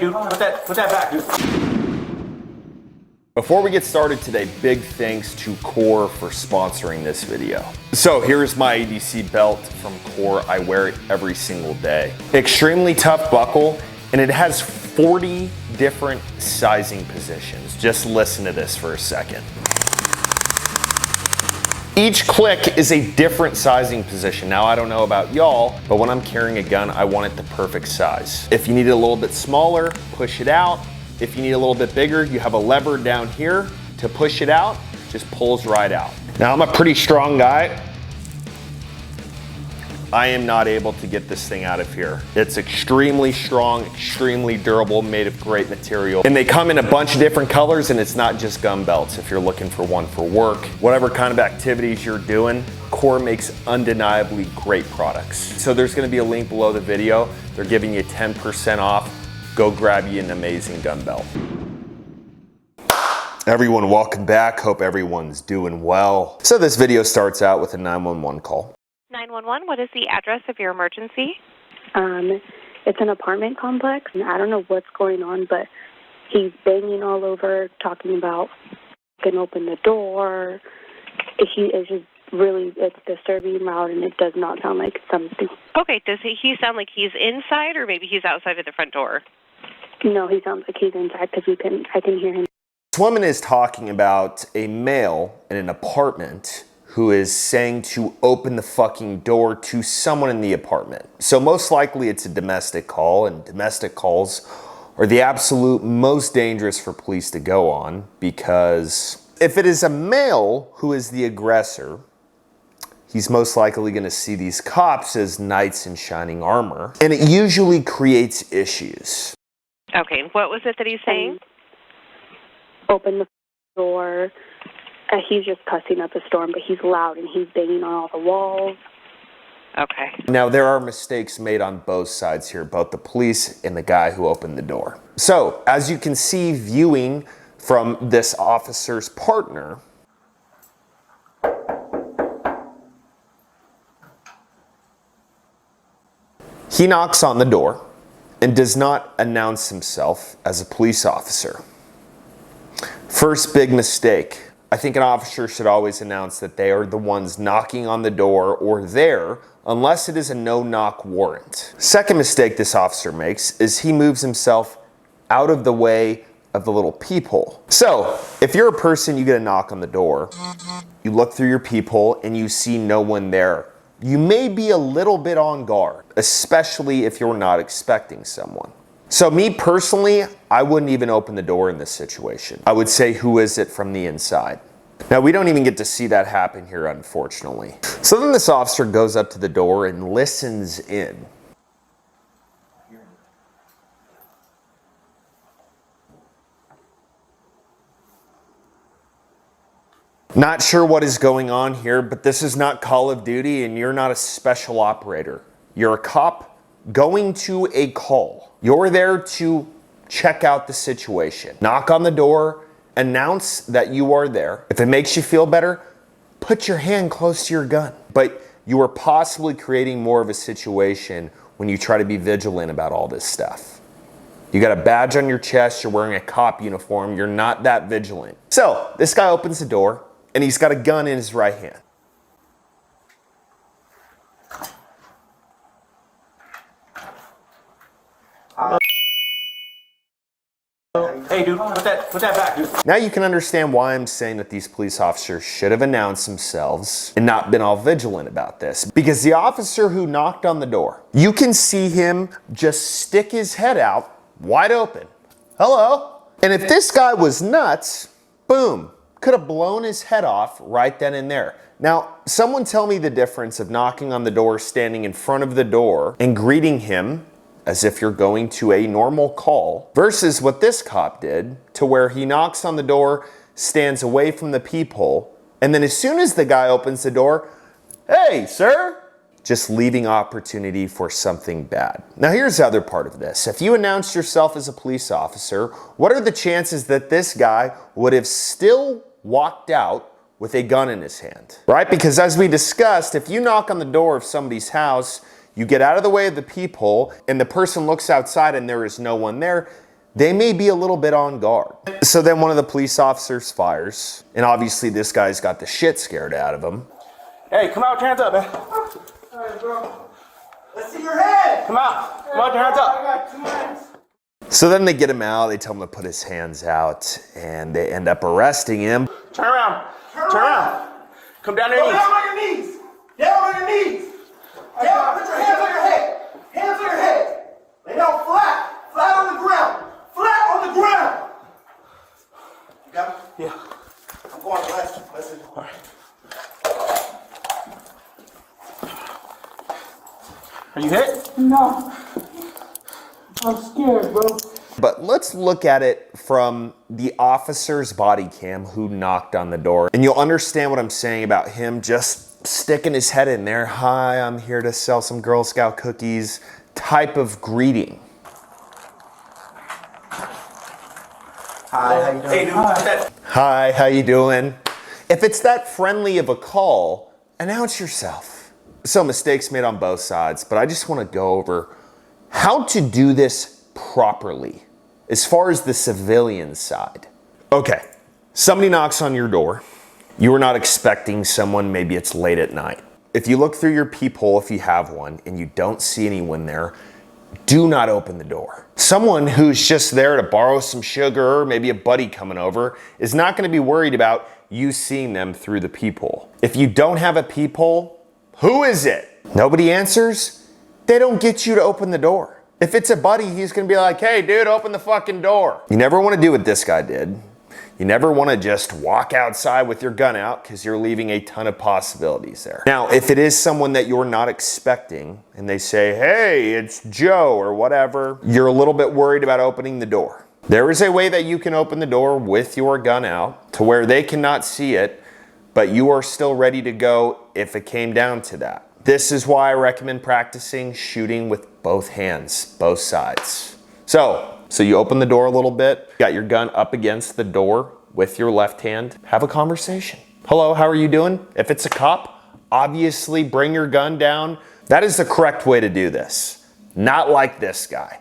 dude, put that back, dude. Before we get started today, big thanks to Core for sponsoring this video. So here's my ADC belt from Core. I wear it every single day. Extremely tough buckle, and it has 40 different sizing positions. Just listen to this for a second. Each click is a different sizing position. Now, I don't know about y'all, but when I'm carrying a gun, I want it the perfect size. If you need it a little bit smaller, push it out. If you need a little bit bigger, you have a lever down here to push it out, just pulls right out. Now, I'm a pretty strong guy. I am not able to get this thing out of here. It's extremely strong, extremely durable, made of great material. And they come in a bunch of different colors, and it's not just gun belts. If you're looking for one for work, whatever kind of activities you're doing, Core makes undeniably great products. So there's gonna be a link below the video. They're giving you 10% off. Go grab you an amazing gun belt. Everyone, welcome back. Hope everyone's doing well. So this video starts out with a 911 call. 911, what is the address of your emergency? It's an apartment complex, and I don't know what's going on, but he's banging all over, talking about can open the door. It's just really, it's disturbing loud, and it does not sound like something. Okay, does he sound like he's inside, or maybe he's outside of the front door? No, he sounds like he's inside because I can hear him. This woman is talking about a male in an apartment who is saying to open the fucking door to someone in the apartment. So most likely it's a domestic call, and domestic calls are the absolute most dangerous for police to go on, because if it is a male who is the aggressor, he's most likely going to see these cops as knights in shining armor, and it usually creates issues. Okay, what was it that he's saying? Open the door. He's just cussing up a storm, but he's loud and he's banging on all the walls. Okay. Now, there are mistakes made on both sides here, both the police and the guy who opened the door. So, as you can see, viewing from this officer's partner, he knocks on the door and does not announce himself as a police officer. First big mistake. I think an officer should always announce that they are the ones knocking on the door or there, unless it is a no-knock warrant. Second mistake this officer makes is he moves himself out of the way of the little peephole. So, if you're a person, you get a knock on the door, you look through your peephole and you see no one there. You may be a little bit on guard, especially if you're not expecting someone. So me personally, I wouldn't even open the door in this situation. I would say, who is it from the inside? Now, we don't even get to see that happen here, unfortunately. So then this officer goes up to the door and listens in. Not sure what is going on here, but this is not Call of Duty, and you're not a special operator. You're a cop going to a call. You're there to check out the situation. Knock on the door, announce that you are there. If it makes you feel better, put your hand close to your gun. But you are possibly creating more of a situation when you try to be vigilant about all this stuff. You got a badge on your chest, you're wearing a cop uniform, you're not that vigilant. So this guy opens the door, and he's got a gun in his right hand. Hey, dude, put that back, dude. Now you can understand why I'm saying that these police officers should have announced themselves and not been all vigilant about this. Because the officer who knocked on the door, you can see him just stick his head out wide open. Hello? And if this guy was nuts, boom, could have blown his head off right then and there. Now, someone tell me the difference of knocking on the door, standing in front of the door, and greeting him as if you're going to a normal call, versus what this cop did, to where he knocks on the door, stands away from the peephole, and then as soon as the guy opens the door, hey, sir, just leaving opportunity for something bad. Now here's the other part of this. If you announced yourself as a police officer, what are the chances that this guy would have still walked out with a gun in his hand, right? Because as we discussed, if you knock on the door of somebody's house, you get out of the way of the peephole, and the person looks outside and there is no one there, they may be a little bit on guard. So then one of the police officers fires, and obviously this guy's got the shit scared out of him. Hey, come out with your hands up, man. All right, bro. Let's see your head. Come out. Come out with your hands I up. got 2 hands. So then they get him out, they tell him to put his hands out, and they end up arresting him. Turn around. Turn around. Come down to your Go knees. down on your knees. Down on your knees. Down. Put your hands on your head. Hands on your head. Lay down flat. Flat on the ground. Flat on the ground. You got it? Yeah. I'm going left. Listen. All right. Are you hit? No. I'm scared, bro. But let's look at it from the officer's body cam who knocked on the door. And you'll understand what I'm saying about him just sticking his head in there. Hi, I'm here to sell some Girl Scout cookies type of greeting. Hi, how you doing? Hey, dude. Put that. Hi, how you doing? If it's that friendly of a call, announce yourself. So mistakes made on both sides, but I just want to go over how to do this properly as far as the civilian side. Okay, somebody knocks on your door. You were not expecting someone, maybe it's late at night. If you look through your peephole, if you have one, and you don't see anyone there, do not open the door. Someone who's just there to borrow some sugar, or maybe a buddy coming over, is not going to be worried about you seeing them through the peephole. If you don't have a peephole, who is it? Nobody answers, they don't get you to open the door. If it's a buddy, he's gonna be like, hey dude, open the fucking door. You never wanna do what this guy did. You never wanna just walk outside with your gun out because you're leaving a ton of possibilities there. Now, if it is someone that you're not expecting and they say, hey, it's Joe or whatever, you're a little bit worried about opening the door. There is a way that you can open the door with your gun out to where they cannot see it, but you are still ready to go if it came down to that. This is why I recommend practicing shooting with both hands, both sides. So you open the door a little bit, got your gun up against the door with your left hand, have a conversation. Hello, how are you doing? If it's a cop, obviously bring your gun down. That is the correct way to do this. Not like this guy.